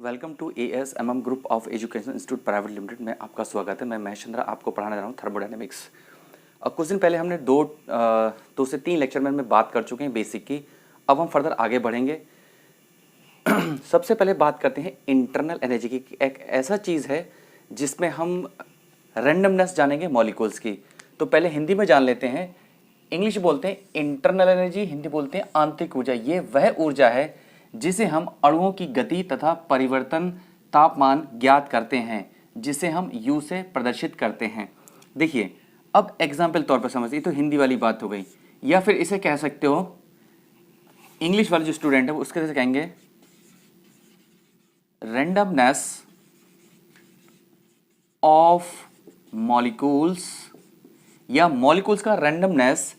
Welcome to ASMM group of education institute private limited में आपका स्वागत है। मैं महेश चंद्रा आपको पढ़ाने जा रहा हूँ थर्मोडायनेमिक्स। अब कुछ दिन पहले हमने दो से तीन लेक्चर में हम बात कर चुके हैं बेसिक की। अब हम फर्दर आगे बढ़ेंगे। सबसे पहले बात करते हैं इंटरनल एनर्जी की। एक ऐसा चीज़ है जिसमें हम रैंडमनेस जानेंगे मॉलिक्यूल्स की। तो पहले हिंदी में जान लेते हैं। इंग्लिश बोलते हैं इंटरनल एनर्जी, हिंदी बोलते हैं आंतरिक ऊर्जा। ये वह ऊर्जा है जिसे हम अणुओं की गति तथा परिवर्तन तापमान ज्ञात करते हैं, जिसे हम U से प्रदर्शित करते हैं। देखिए, अब एग्जाम्पल तौर पर समझिए, तो हिंदी वाली बात हो गई, या फिर इसे कह सकते हो इंग्लिश वाले जो स्टूडेंट है वो उसके जैसे कहेंगे रैंडमनेस ऑफ मॉलिक्यूल्स, या मॉलिक्यूल्स का randomness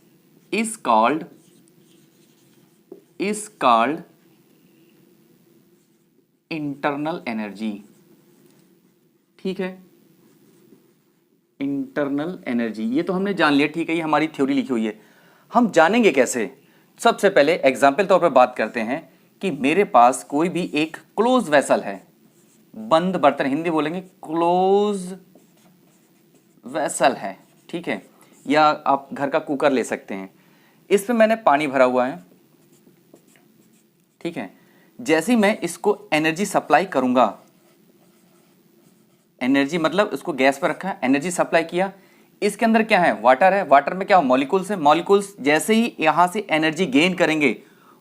is called internal energy. ठीक है, इंटरनल एनर्जी ये तो हमने जान लिया। ठीक है, ये हमारी थ्योरी लिखी हुई है। हम जानेंगे कैसे? सबसे पहले एग्जाम्पल तौर पर बात करते हैं कि मेरे पास कोई भी एक क्लोज वेसल है, बंद बर्तन, हिंदी बोलेंगे क्लोज वेसल है। ठीक है, या आप घर का कुकर ले सकते हैं। इसमें मैंने पानी भरा हुआ है। ठीक है, जैसे ही मैं इसको एनर्जी सप्लाई करूंगा, एनर्जी मतलब इसको गैस पर रखा है, एनर्जी सप्लाई किया, इसके अंदर क्या है? वाटर है। वाटर में क्या हो? मॉलिक्यूल्स है। मॉलिक्यूल्स जैसे ही यहां से एनर्जी गेन करेंगे,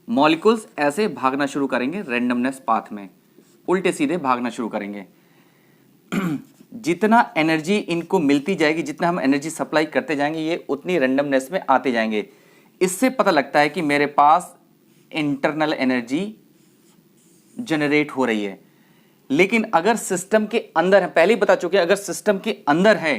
मॉलिक्यूल्स ऐसे भागना शुरू करेंगे रैंडमनेस पाथ में, उल्टे सीधे भागना शुरू करेंगे। जितना एनर्जी इनको मिलती जाएगी, जितना हम एनर्जी सप्लाई करते जाएंगे, ये उतनी रैंडमनेस में आते जाएंगे। इससे पता लगता है कि मेरे पास इंटरनल एनर्जी जनरेट हो रही है। लेकिन अगर सिस्टम के अंदर है, पहले ही बता चुके हैं, अगर सिस्टम के अंदर है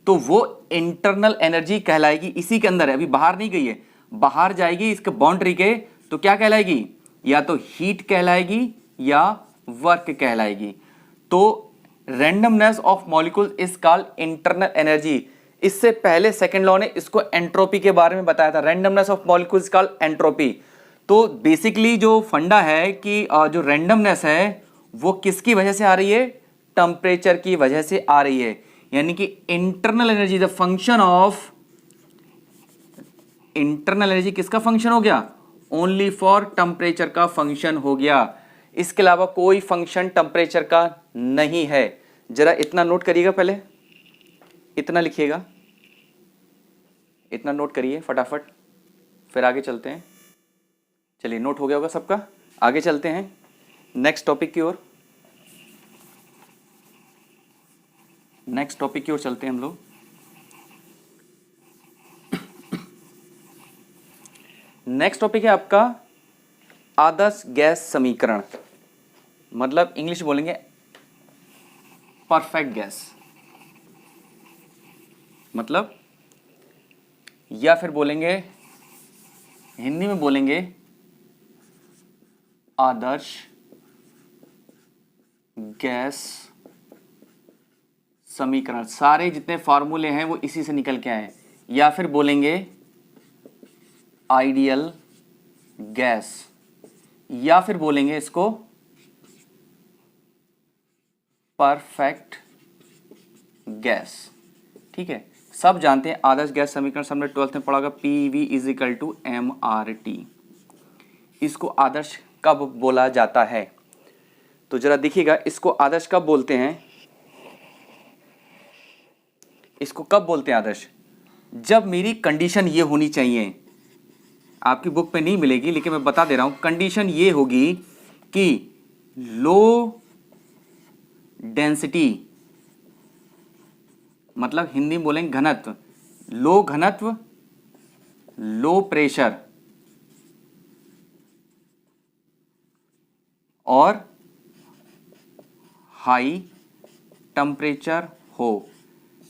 तो वो इंटरनल एनर्जी कहलाएगी। इसी के अंदर है, अभी बाहर नहीं गई है। बाहर जाएगी इसके बाउंड्री के तो क्या कहलाएगी? या तो हीट कहलाएगी या वर्क कहलाएगी। तो randomness of molecule is called internal energy. इससे पहले सेकंड लॉ ने इसको एंट्रोपी के बारे में बताया था। Randomness of molecule is called entropy. तो बेसिकली जो फंडा है कि जो रैंडमनेस है वो किसकी वजह से आ रही है? टेम्परेचर की वजह से आ रही है। यानी कि internal energy the function of internal energy किसका फंक्शन हो गया? ओनली फॉर टेम्परेचर का फंक्शन हो गया। इसके अलावा कोई फंक्शन टेम्परेचर का नहीं है। जरा इतना नोट करिएगा, पहले इतना लिखिएगा, इतना नोट करिए फटाफट, फिर आगे चलते हैं। चलिए, नोट हो गया होगा सबका। आगे चलते हैं नेक्स्ट टॉपिक की ओर। नेक्स्ट टॉपिक की ओर चलते हैं हम लोग। नेक्स्ट टॉपिक है आपका आदर्श गैस समीकरण, मतलब इंग्लिश बोलेंगे परफेक्ट गैस, मतलब, या फिर बोलेंगे हिंदी में बोलेंगे आदर्श गैस समीकरण। सारे जितने फॉर्मूले हैं वो इसी से निकल के आए। या फिर बोलेंगे आइडियल गैस, या फिर बोलेंगे इसको परफेक्ट गैस। ठीक है, सब जानते हैं आदर्श गैस समीकरण, सबने 12th में पढ़ा होगा, PV = mRT। इसको आदर्श कब बोला जाता है? तो जरा देखिएगा, इसको आदर्श कब बोलते हैं? इसको कब बोलते हैं आदर्श? जब मेरी कंडीशन ये होनी चाहिए, आपकी बुक पे नहीं मिलेगी लेकिन मैं बता दे रहा हूं। कंडीशन ये होगी कि लो डेंसिटी, मतलब हिंदी में बोलेंगे घनत्व, लो घनत्व, लो प्रेशर और हाई टेम्परेचर हो।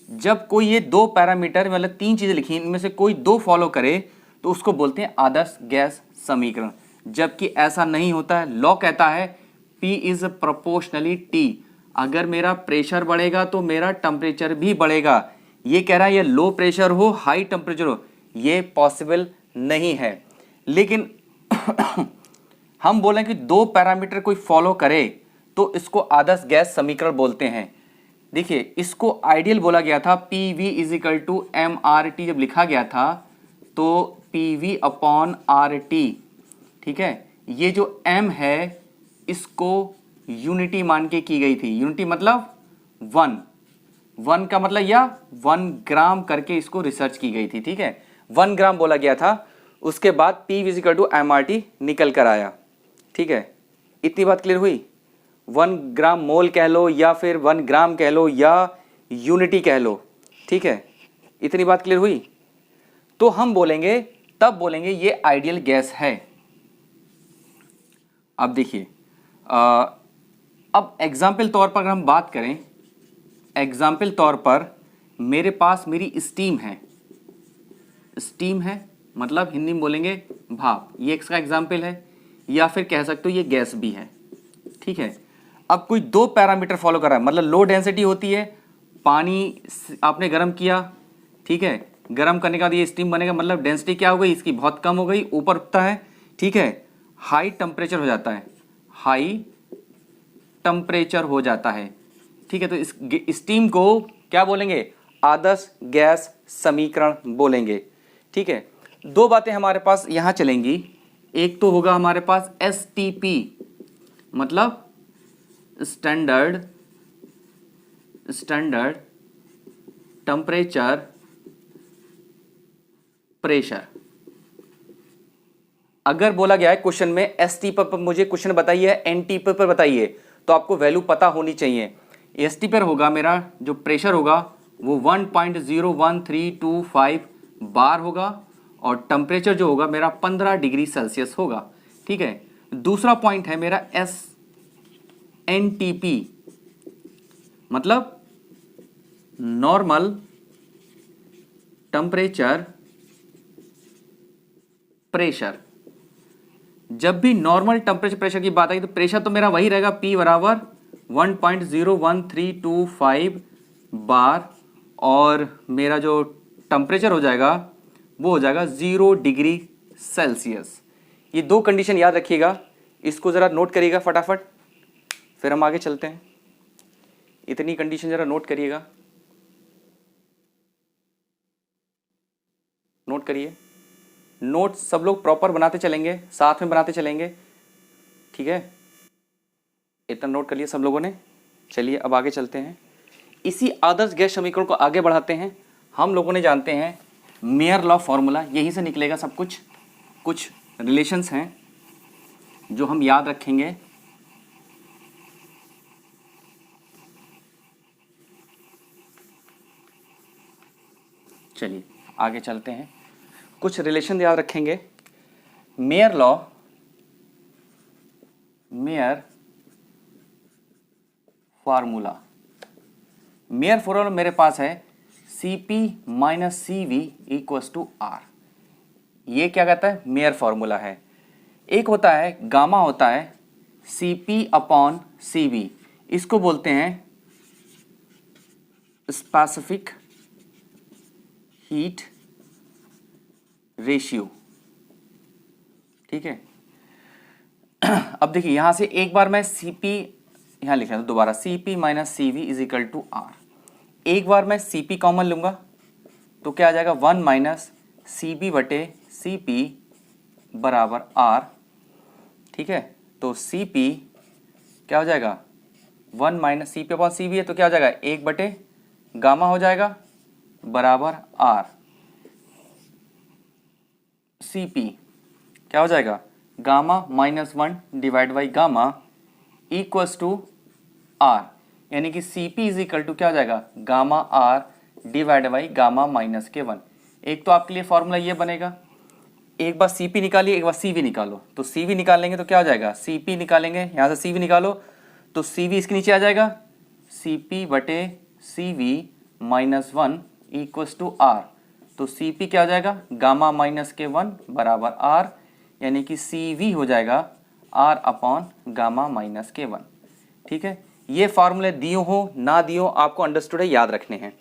जब कोई ये दो पैरामीटर, मतलब तीन चीजें लिखी, इनमें से कोई दो फॉलो करे तो उसको बोलते हैं आदर्श गैस समीकरण। जबकि ऐसा नहीं होता है। लॉ कहता है P इज प्रोपोर्शनली T। अगर मेरा प्रेशर बढ़ेगा तो मेरा टेम्परेचर भी बढ़ेगा। ये कह रहा है ये लो प्रेशर हो, हाई टेम्परेचर हो, ये पॉसिबल नहीं है। लेकिन हम बोलें कि दो पैरामीटर कोई फॉलो करे तो इसको आदर्श गैस समीकरण बोलते हैं। देखिए इसको आइडियल बोला गया था, P V is equal to M R T जब लिखा गया था तो P V upon R T, ठीक है। ये जो m है इसको यूनिटी मान के की गई थी, यूनिटी मतलब 1 का मतलब या 1 ग्राम करके इसको रिसर्च की गई थी, ठीक है। 1 ग्राम बोला गया था, उसके बाद P equal to M R T निकल कर आया, ठीक है। इतनी बात क्लियर हुई। 1 ग्राम मोल कह लो या फिर 1 ग्राम कह लो या यूनिटी कह लो, ठीक है। इतनी बात क्लियर हुई। तो हम बोलेंगे, तब बोलेंगे ये आइडियल गैस है। अब देखिए अब एग्जाम्पल तौर पर अगर हम बात करें, एग्जाम्पल तौर पर मेरे पास मेरी स्टीम है, स्टीम है मतलब हिंदी में बोलेंगे भाप, ये इसका एग्जाम्पल है, या फिर कह सकते हो ये गैस भी है, ठीक है। अब कोई 2 पैरामीटर फॉलो कर रहा है, मतलब लो डेंसिटी होती है, पानी आपने गर्म किया, ठीक है, गर्म करने के बाद ये स्टीम बनेगा, मतलब डेंसिटी क्या हो गई इसकी बहुत कम हो गई, ऊपर उठता है, ठीक है। हाई टेम्परेचर हो जाता है, हाई टेम्परेचर हो जाता है, ठीक है। तो इस स्टीम को क्या बोलेंगे, आदर्श गैस समीकरण बोलेंगे, ठीक है। 2 बातें हमारे पास यहां चलेंगी, एक तो होगा हमारे पास STP मतलब स्टैंडर्ड टेम्परेचर प्रेशर। अगर बोला गया है क्वेश्चन में ST पर मुझे क्वेश्चन बताइए, NT पर बताइए, तो आपको वैल्यू पता होनी चाहिए। ST पर होगा मेरा जो प्रेशर होगा वो 1.01325 बार होगा, और टेम्परेचर जो होगा मेरा 15 डिग्री सेल्सियस होगा, ठीक है। दूसरा पॉइंट है मेरा SNTP मतलब नॉर्मल टेम्परेचर प्रेशर। जब भी नॉर्मल टेम्परेचर प्रेशर की बात आई तो प्रेशर तो मेरा वही रहेगा, P बराबर 1.01325 बार, और मेरा जो टेम्परेचर हो जाएगा वो हो जाएगा 0 डिग्री सेल्सियस। ये 2 कंडीशन याद रखिएगा, इसको ज़रा नोट करिएगा फटाफट, फिर हम आगे चलते हैं। इतनी कंडीशन ज़रा नोट करिएगा, नोट करिए, नोट सब लोग प्रॉपर बनाते चलेंगे, साथ में बनाते चलेंगे, ठीक है। इतना नोट कर लिया सब लोगों ने। चलिए अब आगे चलते हैं, इसी आदर्श गैस समीकरण को आगे बढ़ाते हैं। हम लोगों ने जानते हैं मेयर लॉ फॉर्मूला, यहीं से निकलेगा सब कुछ, कुछ रिलेशंस हैं जो हम याद रखेंगे। चलिए आगे चलते हैं, कुछ रिलेशन याद रखेंगे। Mayer law, Mayer formula, Mayer formula मेरे पास है Cp minus CV equals to R। ये क्या कहता है, मेयर फार्मूला है। एक होता है गामा, होता है Cp अपॉन CV, इसको बोलते हैं स्पेसिफिक हीट रेशियो, ठीक है। अब देखिए यहां से एक बार मैं Cp यहां लिख रहा हूं दोबारा, Cp minus CV is equal to R। एक बार मैं Cp कॉमन लूंगा तो क्या आ जाएगा, 1 माइनस CB बटे Cp बराबर R, ठीक है। तो Cp क्या हो जाएगा, 1 माइनस Cp अपॉन CV है तो क्या हो जाएगा, 1 बटे गामा हो जाएगा बराबर R। Cp क्या हो जाएगा, gamma minus 1 divide by gamma equals to R, यानी कि Cp इज इक्वल टू क्या हो जाएगा, gamma R divide by gamma minus के 1। एक तो आपके लिए फॉर्मूला ये बनेगा, एक बार Cp निकालिए, एक बार CV निकालो, तो CV निकालेंगे तो क्या हो जाएगा, Cp निकालेंगे, यहाँ से CV निकालो तो CV इसके नीचे आ जाएगा, Cp बटे CV minus 1 equals to R। तो Cp क्या हो जाएगा, गामा माइनस के 1 बराबर R, यानी कि CV हो जाएगा R अपॉन गामा माइनस के 1, ठीक है। ये फार्मूले दियो हो ना दियो आपको अंडरस्टूड है, याद रखने हैं।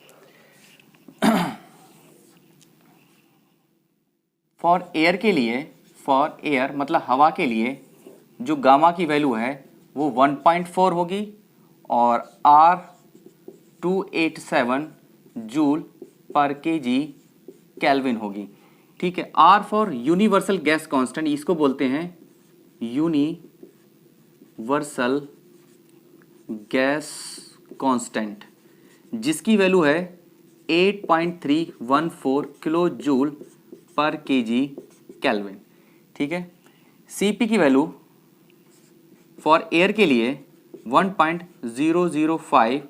फॉर एयर के लिए, फॉर एयर मतलब हवा के लिए जो गामा की वैल्यू है वो 1.4 होगी और R287 जूल पर केजी केल्विन होगी। ठीक है, R for universal gas constant, इसको बोलते हैं यूनिवर्सल गैस कांस्टेंट, जिसकी वैल्यू है 8.314 किलो जूल पर केजी केल्विन। ठीक है, Cp की वैल्यू फॉर एयर के लिए 1.005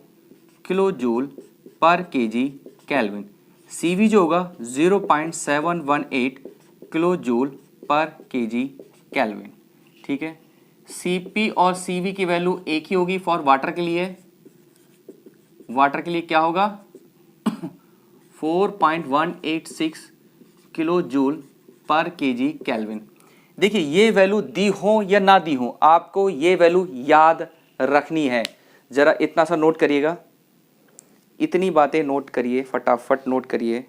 किलो जूल पर केजी केल्विन। Cv जो होगा 0.718 किलो जूल पर केजी केल्विन। ठीक है, Cp और Cv की वैल्यू एक ही होगी फॉर वाटर के लिए। वाटर के लिए क्या होगा 4.186 किलो जूल पर केजी केल्विन। देखिए, ये वैल्यू दी हो या ना दी हो, आपको ये वैल्यू याद रखनी है। जरा इतना सा नोट करिएगा, इतनी बातें नोट करिए, फटाफट नोट करिए,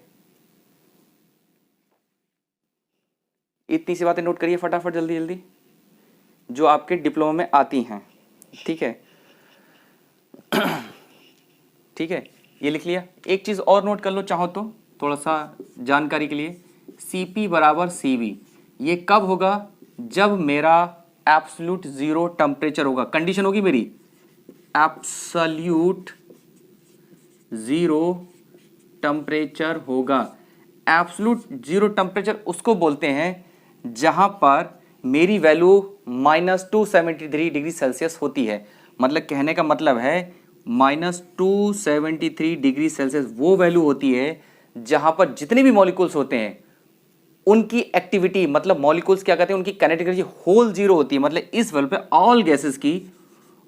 इतनी सी बातें नोट करिए फटाफट, जल्दी जल्दी, जो आपके डिप्लोमा में आती हैं। ठीक है ठीक है, ये लिख लिया। एक चीज़ और नोट कर लो चाहो तो, थोड़ा सा जानकारी के लिए। Cp बराबर Cv, ये कब होगा, जब मेरा एब्सोल्यूट ज़ीरो टेम्परेचर होगा। कंडीशन होगी मेरी एब्सोल्यूट ज़ीरो टेम्परेचर होगा। एब्सोल्यूट ज़ीरो टेम्परेचर उसको बोलते हैं जहां पर मेरी वैल्यू -273 डिग्री सेल्सियस होती है। मतलब कहने का मतलब है -273 डिग्री सेल्सियस वो वैल्यू होती है जहां पर जितने भी मॉलिक्यूल्स होते हैं उनकी एक्टिविटी, मतलब मॉलिक्यूल्स क्या कहते हैं, उनकी काइनेटिक एनर्जी होल जीरो होती है। मतलब इस वैल्यू पे ऑल गैसेस की,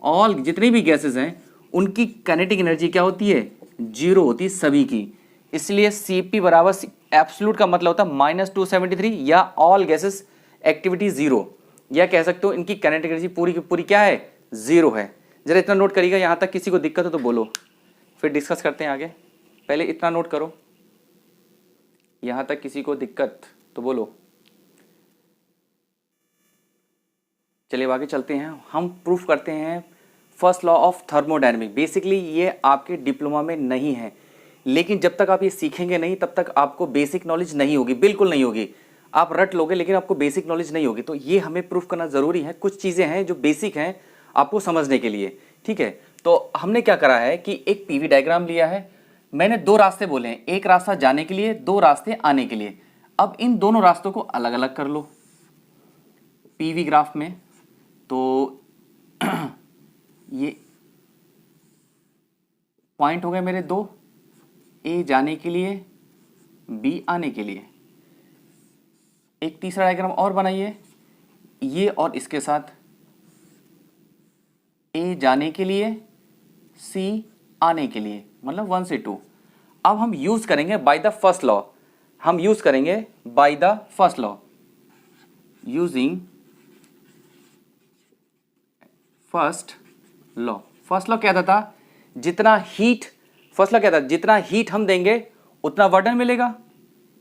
ऑल जितनी भी गैसेस हैं उनकी काइनेटिक एनर्जी क्या होती है, जीरो होती है सभी की। इसलिए Cp बराबर एब्सोल्यूट का मतलब होता है -273 या ऑल गैसेस एक्टिविटी जीरो, या कह सकते हो इनकी काइनेटिक एनर्जी पूरी की पूरी क्या है, जीरो है। जरा इतना नोट करिएगा, यहां तक किसी को दिक्कत हो तो बोलो, फिर डिस्कस करते हैं आगे। पहले इतना नोट करो, यहां तक किसी को दिक्कत तो बोलो। चलिए आगे चलते हैं, हम प्रूफ करते हैं first law of thermodynamic. Basically ये आपके डिप्लोमा में नहीं है, लेकिन जब तक आप ये सीखेंगे नहीं तब तक आपको बेसिक नॉलेज नहीं होगी, बिल्कुल नहीं होगी। आप रट लोगे लेकिन आपको बेसिक नॉलेज नहीं होगी, तो ये हमें प्रूफ करना जरूरी है। कुछ चीजें हैं जो बेसिक हैं आपको समझने के लिए। ठीक है, तो हमने क्या करा है कि एक पीवी डायग्राम लिया है, मैंने दो रास्ते बोले हैं, एक रास्ता जाने के लिए, दो रास्ते आने के लिए। अब इन दोनों रास्तों को अलग अलग कर लो पीवी ग्राफ में। तो ये पॉइंट हो गए मेरे दो, ए जाने के लिए, बी आने के लिए। एक तीसरा डायग्राम और बनाइए, ये और इसके साथ, ए जाने के लिए, सी आने के लिए, मतलब 1 से 2। अब हम यूज करेंगे बाय द फर्स्ट लॉ, हम यूज करेंगे bye the first law, using first law. First law क्या था, जितना हीट, फर्स्ट लॉ क्या था, जितना हीट हम देंगे उतना वर्डन मिलेगा,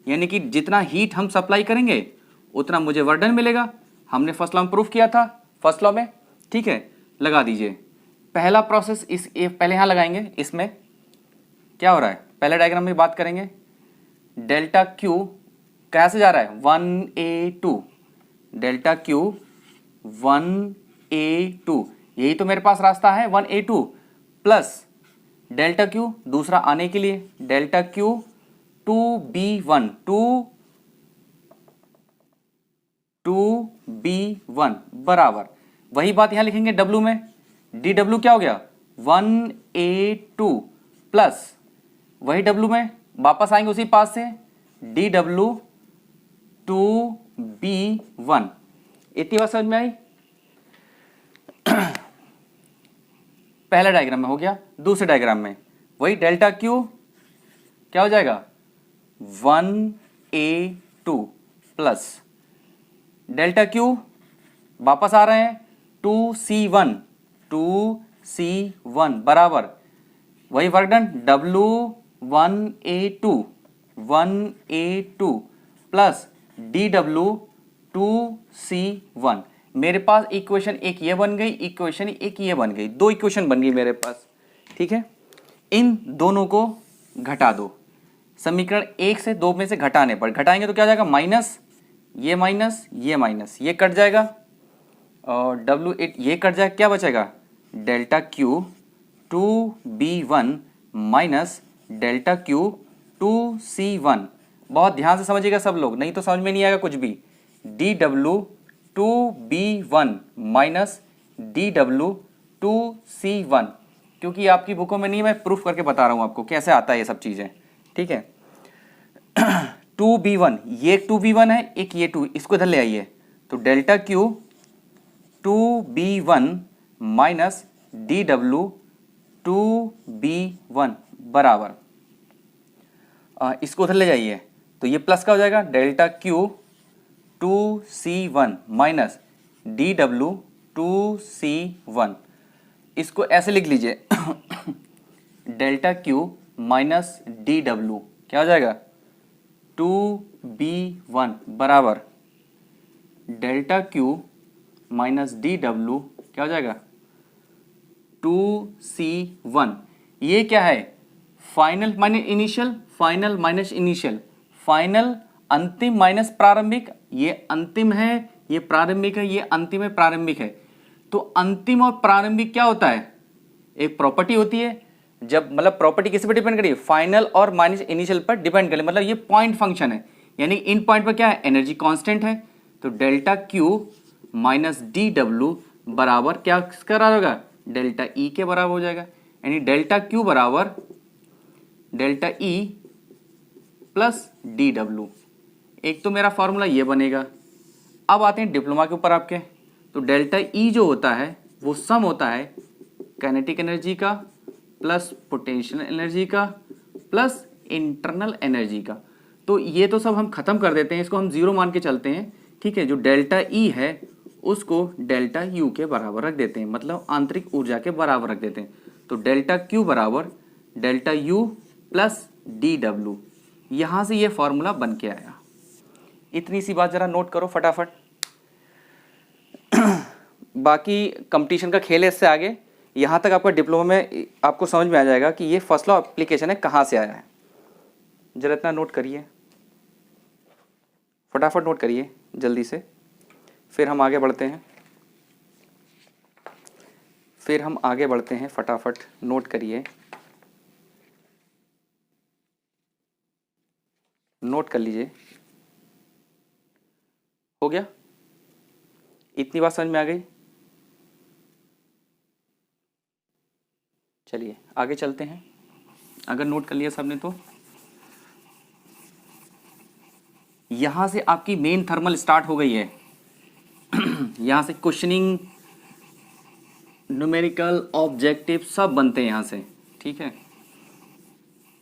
यानी कि जितना हीट हम सप्लाई करेंगे उतना मुझे वर्डन मिलेगा। हमने फर्स्ट लॉ में प्रूफ किया था, फर्स्ट लॉ में। ठीक है, लगा दीजिए। पहला प्रोसेस पहले यहां लगाएंगे, इसमें क्या हो रहा है, पहले डायग्राम में बात करेंगे। डेल्टा क्यू कैसे जा रहा है, 1A2, डेल्टा क्यू 1A2, यही तो मेरे पास रास्ता है 1A2 प्लस डेल्टा क्यू दूसरा आने के लिए, डेल्टा क्यू 2B1, 2B1 बराबर, वही बात यहां लिखेंगे W में, DW क्या हो गया 1A2 प्लस वही W में वापस आएंगे उसी पास से DW 2B1। इतनी बात समझ में आई। पहला डायग्राम में हो गया, दूसरे डायग्राम में वही डेल्टा क्यू क्या हो जाएगा 1A2 प्लस डेल्टा क्यू वापस आ रहे हैं 2C1 बराबर वही work done W1A2 plus DW 2C1। मेरे पास इक्वेशन एक ये बन गई, इक्वेशन एक ये बन गई, दो इक्वेशन बन गई मेरे पास। ठीक है, इन दोनों को घटा दो, समीकरण 1 से 2 में से घटाने पर, घटाएंगे तो क्या जाएगा, माइनस ये माइनस ये माइनस ये कट जाएगा और W8 ये कट जाएगा, क्या बचेगा, delta Q 2B1 minus delta Q 2C1। बहुत ध्यान से समझिएगा सब लोग, नहीं तो समझ में नहीं आएगा कुछ भी। DW 2B1 minus DW 2C1, क्योंकि आपकी बुकों में नहीं, मैं प्रूफ करके बता रहा हूँ आपको कैसे आता है ये सब चीज़ें। ठीक है, 2B1, ये 2B1 है, एक ये 2, इसको इधर ले आइए, तो delta Q 2B1 minus DW 2B1 बराबर, इसको उधर ले जाइए, तो ये प्लस का हो जाएगा, delta Q 2C1 minus DW 2C1। इसको ऐसे लिख लीजिए डेल्टा Q माइनस DW क्या हो जाएगा, 2B1 बराबर डेल्टा Q माइनस DW क्या हो जाएगा, 2C1। ये क्या है, final minus initial, final minus initial, final अंतिम माइनस प्रारंभिक, ये अंतिम है, ये प्रारंभिक है, ये अंतिम है, प्रारंभिक है। तो अंतिम और प्रारंभिक क्या होता है, एक प्रॉपर्टी होती है, जब मतलब प्रॉपर्टी किस पे डिपेंड करिए, फाइनल और माइनस इनिशियल पर डिपेंड करिए, मतलब ये पॉइंट फंक्शन है, यानी इन पॉइंट पर क्या है, एनर्जी कांस्टेंट है। तो डेल्टा Q माइनस DW बराबर क्या करा होगा, डेल्टा E के बराबर हो जाएगा, यानी डेल्टा Q बराबर डेल्टा E प्लस DW। एक तो मेरा फॉर्मूला ये बनेगा। अब आते हैं डिप्लोमा के ऊपर आपके, तो डेल्टा E जो होता है वो सम होता है काइनेटिक एनर्जी का प्लस पोटेंशियल एनर्जी का प्लस इंटरनल एनर्जी का। तो ये तो सब हम खत्म कर देते हैं, इसको हम जीरो मान के चलते हैं। ठीक है, जो डेल्टा E है उसको डेल्टा U के बराबर रख देते हैं, मतलब आंतरिक ऊर्जा के बराबर रख देते हैं। तो डेल्टा Q बराबर डेल्टा U प्लस DW, यहां से ये फॉर्मूला बन के आया। इतनी सी बात जरा नोट करो फटाफट बाकी कंपटीशन का खेल है इससे आगे, यहाँ तक आपका डिप्लोमा में आपको समझ में आ जाएगा कि ये फर्स्ट लॉ एप्लीकेशन है कहाँ से आया है। जरा इतना नोट करिए, फटाफट नोट करिए जल्दी से, फिर हम आगे बढ़ते हैं, फटाफट नोट करिए, नोट कर लीजिए। हो गया, इतनी बात समझ में आ गई। चलिए आगे चलते हैं, अगर नोट कर लिया सबने तो यहां से आपकी मेन थर्मल स्टार्ट हो गई है यहां से क्वेश्चनिंग, न्यूमेरिकल, ऑब्जेक्टिव सब बनते हैं यहां से। ठीक है,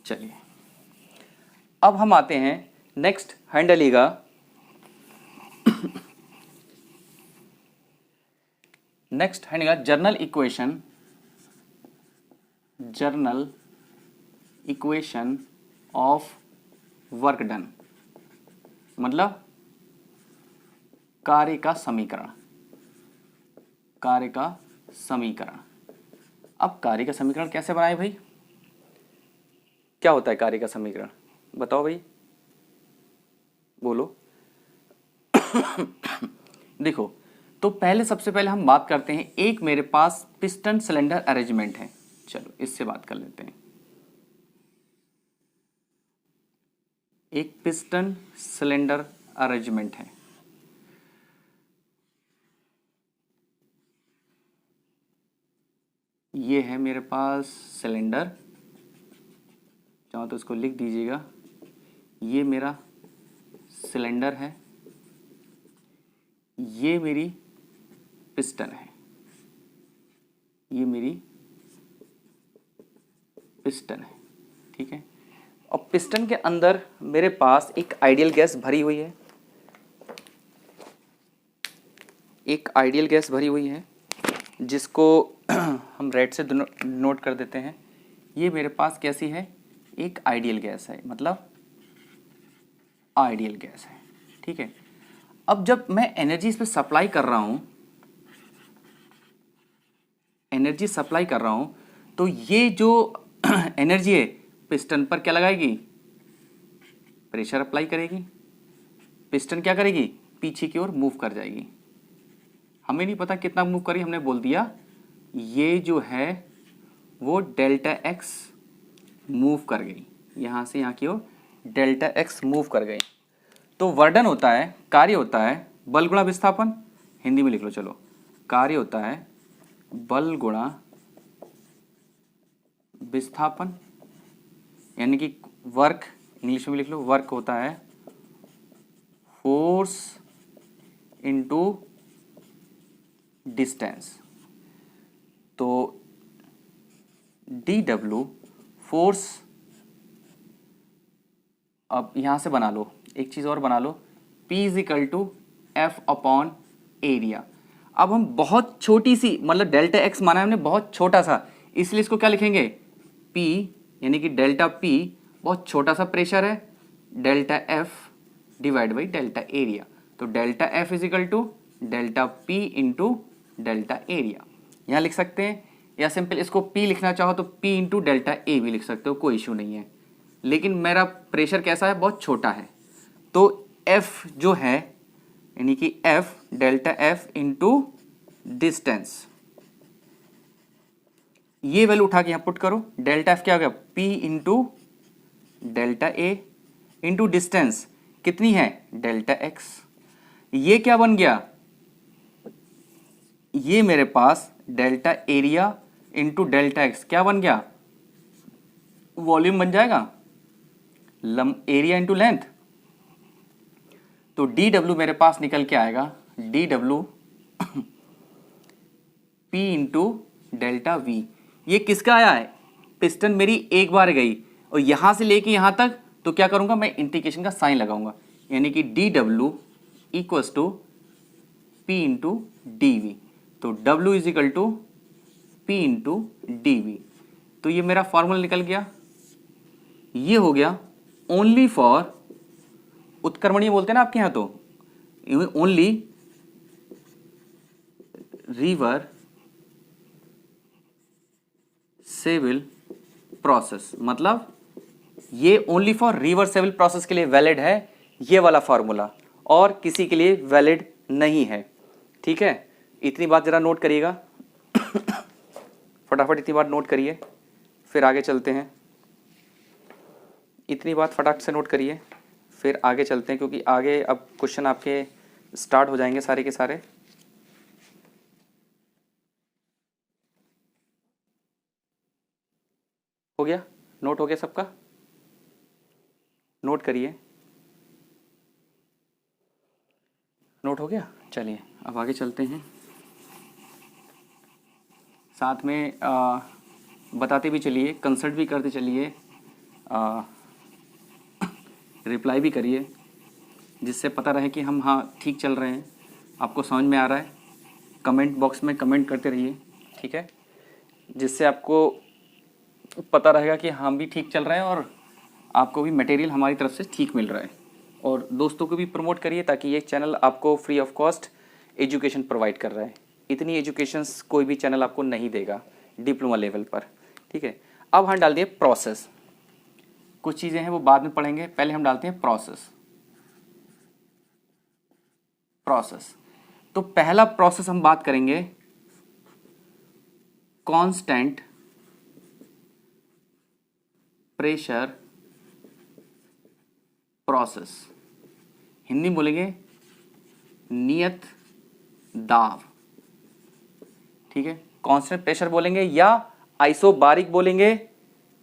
चलिए अब हम आते हैं नेक्स्ट हैंडलिएगा नेक्स्ट हैंडलिएगा general equation of work done, मतलब कार्य का समीकरण। अब कार्य का समीकरण कैसे बनाए भाई, क्या होता है कार्य का समीकरण, बताओ भाई, बोलो देखो, तो पहले सबसे पहले हम बात करते हैं, एक मेरे पास पिस्टन सिलेंडर अरेंजमेंट है, चलो इससे बात कर लेते हैं। एक पिस्टन सिलेंडर अरेंजमेंट है, ये है मेरे पास सिलेंडर, चाहो तो इसको लिख दीजिएगा, ये मेरा सिलेंडर है, ये मेरी पिस्टन है, ये मेरी पिस्टन है। ठीक है, और पिस्टन के अंदर मेरे पास एक आइडियल गैस भरी हुई है, जिसको हम रेड से नोट कर देते हैं। ये मेरे पास कैसी है, एक आइडियल गैस है, मतलब आइडियल गैस है। ठीक है, अब जब मैं एनर्जी इस पर सप्लाई कर रहा हूँ एनर्जी सप्लाई कर रहा हूँ तो ये जो एनर्जी है पिस्टन पर क्या लगाएगी, प्रेशर अप्लाई करेगी, पिस्टन क्या करेगी, पीछे की ओर मूव कर जाएगी। हमें नहीं पता कितना मूव करी, हमने बोल दिया ये जो है वो डेल्टा एक्स मूव कर गई, यहाँ से यहाँ की ओर डेल्टा एक्स मूव कर गई। तो वर्डन होता है, कार्य होता है बल गुणा विस्थापन, हिंदी में लिख लो चलो, कार्य होता है बल गुणा विस्थापन, यानी कि वर्क, इंग्लिश में लिख लो, वर्क होता है फोर्स इनटू डिस्टेंस। तो dw फोर्स, अब यहां से बना लो, एक चीज और बना लो, P is equal to F upon area. अब हम बहुत छोटी सी, मतलब डेल्टा एक्स माना है हमने बहुत छोटा सा, इसलिए इसको क्या लिखेंगे, P, यानी कि डेल्टा P बहुत छोटा सा प्रेशर है, delta F divide by delta area. तो delta F is equal to delta P into delta area, यहाँ लिख सकते हैं, या सिंपल इसको P लिखना चाहो तो P इंटू डेल्टा ए भी लिख सकते हो, कोई इशू नहीं है। लेकिन मेरा प्रेशर कैसा है, बहुत छोटा है, तो F जो है यानी कि F delta F into distance, ये वैल्यू उठा के यहाँ पुट करो, डेल्टा F क्या हो गया, P into delta A into distance कितनी है, डेल्टा X। ये क्या बन गया, ये मेरे पास delta area into delta x क्या बन गया, वॉल्यूम बन जाएगा, एरिया इंटू लेंथ। तो dw मेरे पास निकल के आएगा dw p into delta V. ये किसका आया है, पिस्टन मेरी एक बार गई और यहां से लेके यहां तक, तो क्या करूंगा मैं, इंटीग्रेशन का साइन लगाऊंगा, यानी कि dw equals to p into dv। तो w is equal to p into dv। तो ये मेरा फॉर्मूला निकल गया, ये हो गया ओनली फॉर उत्क्रमणीय बोलते हैं ना आपके यहां, तो ओनली रिवर सेविल प्रोसेस, मतलब ये ओनली फॉर रिवर्सेबल प्रोसेस के लिए वैलिड है ये वाला फॉर्मूला, और किसी के लिए वैलिड नहीं है। ठीक है, इतनी बात जरा नोट करिएगा फटाफट इतनी बात नोट करिए, फिर आगे चलते हैं। इतनी बात फटाफट से नोट करिए, फिर आगे चलते हैं, क्योंकि आगे अब क्वेश्चन आपके स्टार्ट हो जाएंगे सारे के सारे। हो गया, नोट हो गया सबका, नोट करिए, नोट हो गया। चलिए अब आगे चलते हैं, साथ में बताते भी चलिए, कंसल्ट भी करते चलिए, रिप्लाई भी करिए, जिससे पता रहे कि हम हाँ ठीक चल रहे हैं, आपको समझ में आ रहा है। कमेंट बॉक्स में कमेंट करते रहिए, ठीक है, जिससे आपको पता रहेगा कि हम भी ठीक चल रहे हैं और आपको भी मटेरियल हमारी तरफ से ठीक मिल रहा है। और दोस्तों को भी प्रमोट करिए, ताकि ये चैनल आपको free of cost education provide कर रहा है। इतनी एजुकेशंस कोई भी चैनल आपको नहीं देगा डिप्लोमा लेवल पर, ठीक है। अब हम डाल दिए प्रोसेस, कुछ चीज़ें हैं वो बाद में पढ़ेंगे, पहले हम डालते हैं प्रोसेस। प्रोसेस, तो पहला प्रोसेस हम बात करेंगे कांस्टेंट प्रेशर प्रोसेस, हिंदी में बोलेंगे नियत दाब, ठीक है। कांस्टेंट प्रेशर बोलेंगे, या आइसोबारिक बोलेंगे,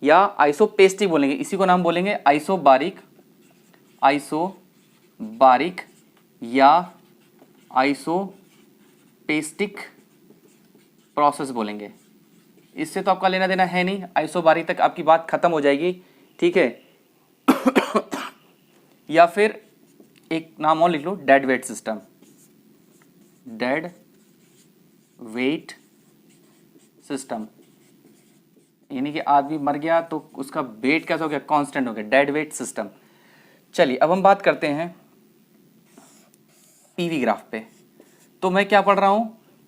या आइसोपेस्टिक बोलेंगे, इसी को नाम बोलेंगे आइसोबारिक, आइसोबारिक या आइसोपेस्टिक प्रोसेस बोलेंगे। इससे तो आपका लेना देना है नहीं, आइसोबारिक तक आपकी बात खत्म हो जाएगी, ठीक है। या फिर एक नाम और लिख लो, dead weight system, dead weight system, यानी कि आदमी मर गया तो उसका वेट कैसा हो गया, कांस्टेंट हो गया, डेड वेट सिस्टम। चलिए अब हम बात करते हैं पीवी ग्राफ पे। तो मैं क्या पढ़ रहा हूं,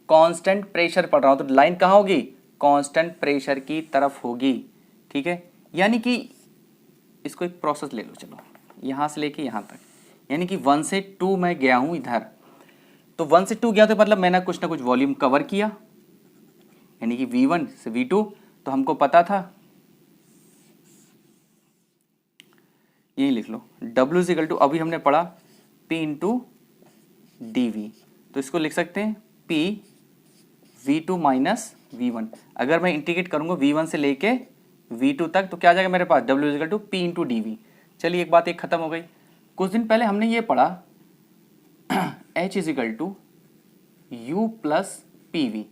कांस्टेंट प्रेशर पढ़ रहा हूं, तो लाइन कहां होगी, कांस्टेंट प्रेशर की तरफ होगी। ठीक है, यानी कि इसको एक प्रोसेस ले लो, चलो यहाँ से लेके यहाँ तक, यानी कि 1 से 2 मैं गया हूँ इधर, तो 1 से 2 गया तो मतलब मैंने कुछ ना कुछ वॉल्यूम कवर किया, यानी कि V1 से V2 तो हमको पता था, यही लिख लो W इज इक्वल टू, अभी हमने पढ़ा P इंटू dV, तो इसको लिख सकते हैं P V2 माइनस V1। अगर मैं इंटीग्रेट करूंगा V1 से लेके V2 तक तो क्या आ जाएगा मेरे पास, W is equal to P into dV। चलिए एक बात एक खत्म हो गई। कुछ दिन पहले हमने ये पढ़ा H is equal to U plus PV।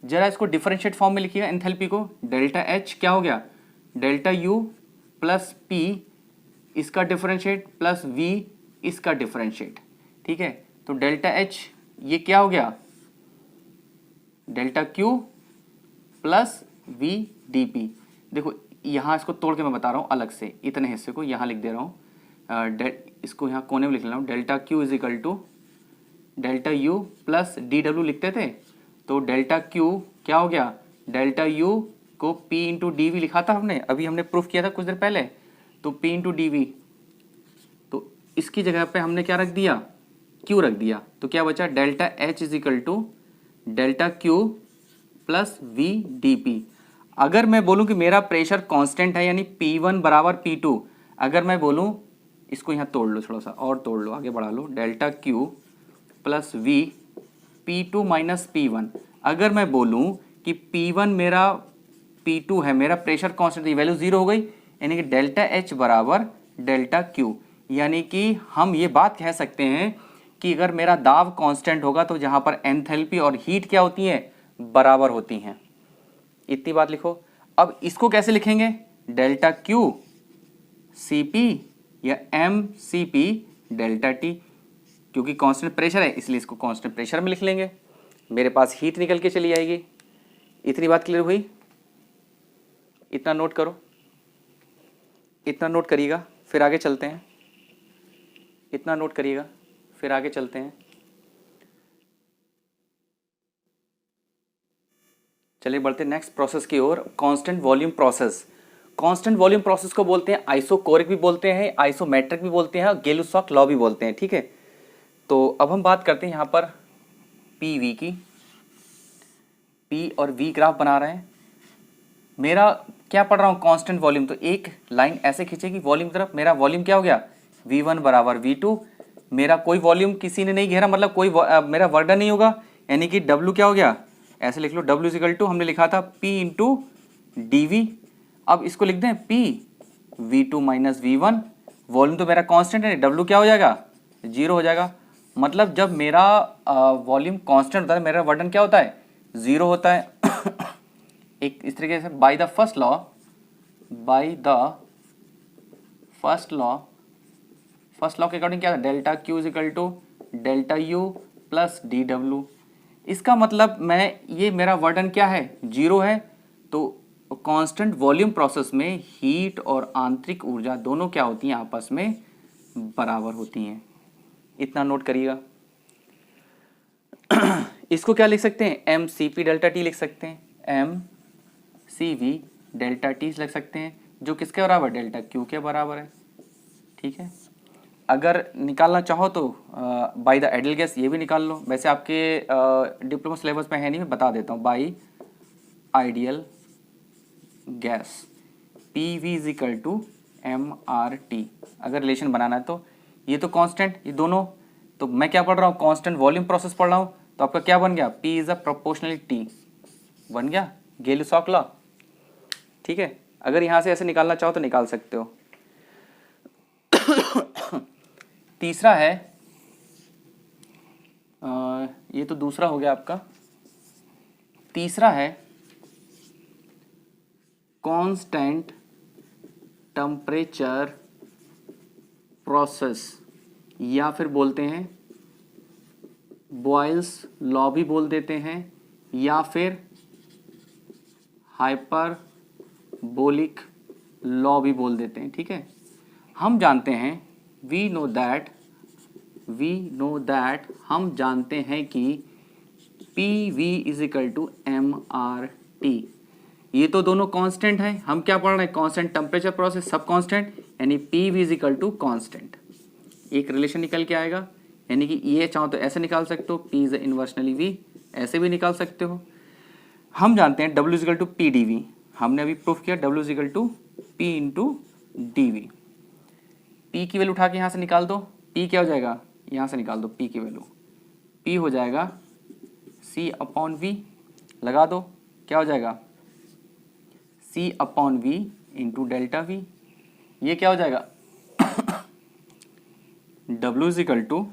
जरा इसको डिफरेंशिएट फॉर्म में लिखिएगा एंथैल्पी को, डेल्टा H क्या हो गया, डेल्टा U प्लस P इसका डिफरेंशिएट प्लस V इसका डिफरेंशिएट। ठीक है, तो डेल्टा H ये क्या हो गया, delta Q plus V dP। देखो यहाँ इसको तोड़ के मैं बता रहा हूँ अलग से, इतने हिस्से को यहाँ लिख दे रहा हूँ, इसको यहाँ कोने में लिख लेना हूँ, delta Q is equal to delta U plus DW लिखते थे, तो डेल्टा Q क्या हो गया, डेल्टा U को P इंटू DV लिखा था हमने, अभी हमने प्रूफ किया था कुछ देर पहले, तो P इंटू DV, तो इसकी जगह पे हमने क्या रख दिया, Q रख दिया, तो क्या बचा, delta H is equal to delta Q plus V dP। अगर मैं बोलूं कि मेरा प्रेशर कांस्टेंट है, यानी P1 बराबर P2, अगर मैं बोलूं, इसको यहाँ तोड़ लो, थोड़ा सा और तोड़ लो, आगे बढ़ा लो, delta Q plus V P2 minus P1। अगर मैं बोलूं कि P1 मेरा P2 है, मेरा प्रेशर कांस्टेंट, की वैल्यू 0 हो गई, यानी कि डेल्टा H बराबर डेल्टा Q, यानी कि हम ये बात कह सकते हैं कि अगर मेरा दाब कांस्टेंट होगा तो जहां पर एंथैल्पी और हीट क्या होती है, बराबर होती हैं। इतनी बात लिखो। अब इसको कैसे लिखेंगे, डेल्टा Q Cp या mCp डेल्टा T, क्योंकि कांस्टेंट प्रेशर है इसलिए इसको कांस्टेंट प्रेशर में लिख लेंगे, मेरे पास हीट निकल के चली आएगी। इतनी बात क्लियर हुई, इतना नोट करो, इतना नोट करिएगा, फिर आगे चलते हैं, इतना नोट करिएगा, फिर आगे चलते हैं। चलिए बढ़ते नेक्स्ट प्रोसेस की ओर, constant volume process. Constant volume process को बोलते हैं आइसोकोरिक भी बोलते हैं, आइसोमेट्रिक भी बोलते हैं, गेलुसॉक लॉ भी बोलते हैं। ठीक है, तो अब हम बात करते हैं यहाँ पर PV की। P और V ग्राफ बना रहे हैं, मेरा क्या पढ़ रहा हूँ, कांस्टेंट वॉल्यूम, तो एक लाइन ऐसे खींचेगी वॉल्यूम की तरफ, मेरा वॉल्यूम क्या हो गया, V1 बराबर V2, मेरा कोई वॉल्यूम किसी ने नहीं घेरा, मतलब कोई मेरा वर्डन नहीं होगा, यानी कि W क्या हो गया, ऐसे लिख लो, W इज इक्वल टू हमने लिखा था P इंटू DV। अब इसको लिख दें P V2 minus V1, volume तो मेरा कांस्टेंट है, W क्या हो जाएगा, 0 हो जाएगा। मतलब जब मेरा वॉल्यूम कांस्टेंट होता है, मेरा वर्डन क्या होता है, 0 होता है। एक इस तरीके से by the first law, first law के अकॉर्डिंग क्या था, delta Q is equal to delta U plus DW। इसका मतलब मैं, ये मेरा वर्डन क्या है, 0 है, तो कांस्टेंट वॉल्यूम प्रोसेस में हीट और आंतरिक ऊर्जा दोनों क्या होती हैं, आपस में बराबर होती हैं। इतना नोट करिएगा। इसको क्या लिख सकते हैं, mCp डेल्टा T लिख सकते हैं, mCv डेल्टा T लिख सकते हैं, जो किसके बराबर, डेल्टा Q के बराबर है। ठीक है, अगर निकालना चाहो तो बाय द आइडियल गैस ये भी निकाल लो, वैसे आपके डिप्लोमा सिलेबस में है नहीं, मैं बता देता हूँ, by ideal gas PV is equal to MRT। अगर रिलेशन बनाना है तो ये तो कांस्टेंट, ये दोनों, तो मैं क्या पढ़ रहा हूँ, कांस्टेंट वॉल्यूम प्रोसेस पढ़ रहा हूँ, तो आपका क्या बन गया, P is a proportional T बन गया, गेलुसॉक लॉ। ठीक है, अगर यहाँ से ऐसे निकालना चाहो तो निकाल सकते हो। तीसरा है, ये तो दूसरा हो गया आपका, तीसरा है कांस्टेंट टेम्परेचर प्रोसेस, या फिर बोलते हैं बॉयल्स लॉ भी बोल देते हैं, या फिर हाइपरबोलिक लॉ भी बोल देते हैं। ठीक है, हम जानते हैं, वी नो दैट हम जानते हैं कि PV is equal to MRT। ये तो दोनों कांस्टेंट है, हम क्या पढ़ रहे हैं, कांस्टेंट टेम्परेचर प्रोसेस सब कांस्टेंट, यानी P V is equal to constant. एक रिलेशन निकल के आएगा, यानी कि ये चाहो तो ऐसे निकाल सकते हो, पी इज इनवर्सनली वी, ऐसे भी निकाल सकते हो। हम जानते हैं W is equal to P D V, हमने अभी प्रूफ किया W is equal to P into D V. P की वैल्यू उठा के यहाँ से निकाल दो, पी क्या हो जाएगा, यहाँ से निकाल दो पी की वैल्यू, पी हो जाएगा सी अपॉन वी, लगा दो क्या हो जाएगा, C upon V into delta V. ये क्या हो जाएगा, W is equal to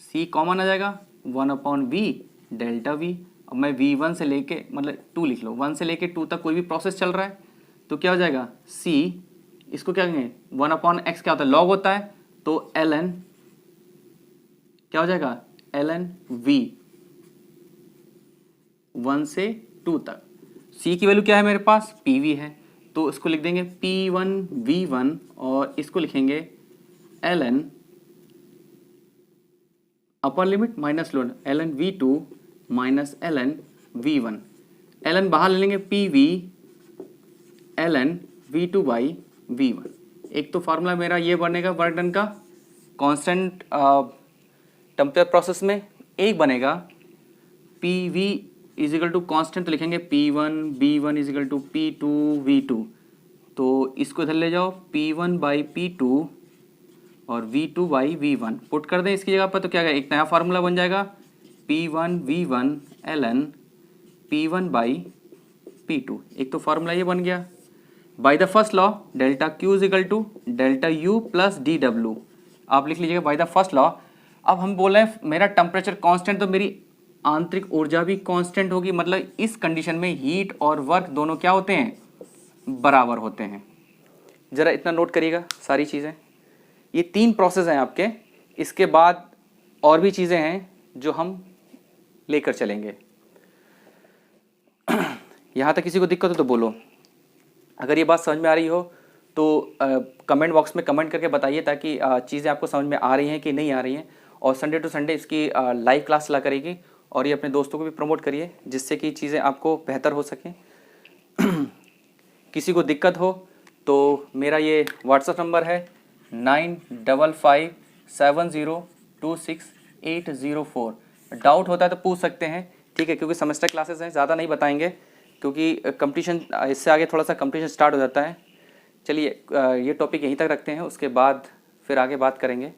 C common आ जाएगा 1 अपॉन वी डेल्टा वी। अब मैं V1 से लेके मतलब 2 लिख लो, 1 से लेके 2 तक कोई भी प्रोसेस चल रहा है तो क्या हो जाएगा C, इसको क्या कहेंगे 1 अपॉन एक्स क्या होता है लॉग होता है, तो ln क्या हो जाएगा ln V 1 से 2 तक। C की वैल्यू क्या है मेरे पास PV है, तो इसको लिख देंगे P1 V1 और इसको लिखेंगे ln upper limit minus load ln V2 minus ln V1, ln बाहर ले लेंगे PV ln V2 by V1। एक तो फार्मूला मेरा ये बनेगा वर्क डन का कांस्टेंट टेम्परेचर प्रोसेस में, एक बनेगा PV is equal to constant, तो लिखेंगे P1 B1 is equal to P2 V2, तो इसको इधर ले जाओ P1 बाई P2 और V2 बाई V1 पुट कर दें इसकी जगह पर, तो क्या एक नया फार्मूला बन जाएगा P1 V1 ln P1 by P2। एक तो फार्मूला ये बन गया। By the first law delta Q is equal to delta U plus D W, आप लिख लीजिएगा बाय द फर्स्ट लॉ। अब हम बोल रहे हैं मेरा टेम्परेचर कांस्टेंट, तो मेरी आंतरिक ऊर्जा भी कांस्टेंट होगी, मतलब इस कंडीशन में हीट और वर्क दोनों क्या होते हैं, बराबर होते हैं। जरा इतना नोट करिएगा सारी चीज़ें, ये 3 प्रोसेस हैं आपके, इसके बाद और भी चीज़ें हैं जो हम लेकर चलेंगे। यहाँ तक किसी को दिक्कत हो तो बोलो, अगर ये बात समझ में आ रही हो तो कमेंट बॉक्स में कमेंट करके बताइए, ताकि चीज़ें आपको समझ में आ रही हैं कि नहीं आ रही हैं। और संडे टू संडे इसकी लाइव क्लास चला करेगी, और ये अपने दोस्तों को भी प्रमोट करिए जिससे कि चीज़ें आपको बेहतर हो सकें। किसी को दिक्कत हो तो मेरा ये व्हाट्सएप नंबर है 9557026804। डाउट होता है तो पूछ सकते हैं, ठीक है, क्योंकि सेमेस्टर क्लासेस हैं, ज़्यादा नहीं बताएंगे क्योंकि कंपटीशन इससे आगे थोड़ा सा कंपटीशन स्टार्ट हो जाता है। चलिए ये टॉपिक यहीं तक रखते हैं, उसके बाद फिर आगे बात करेंगे।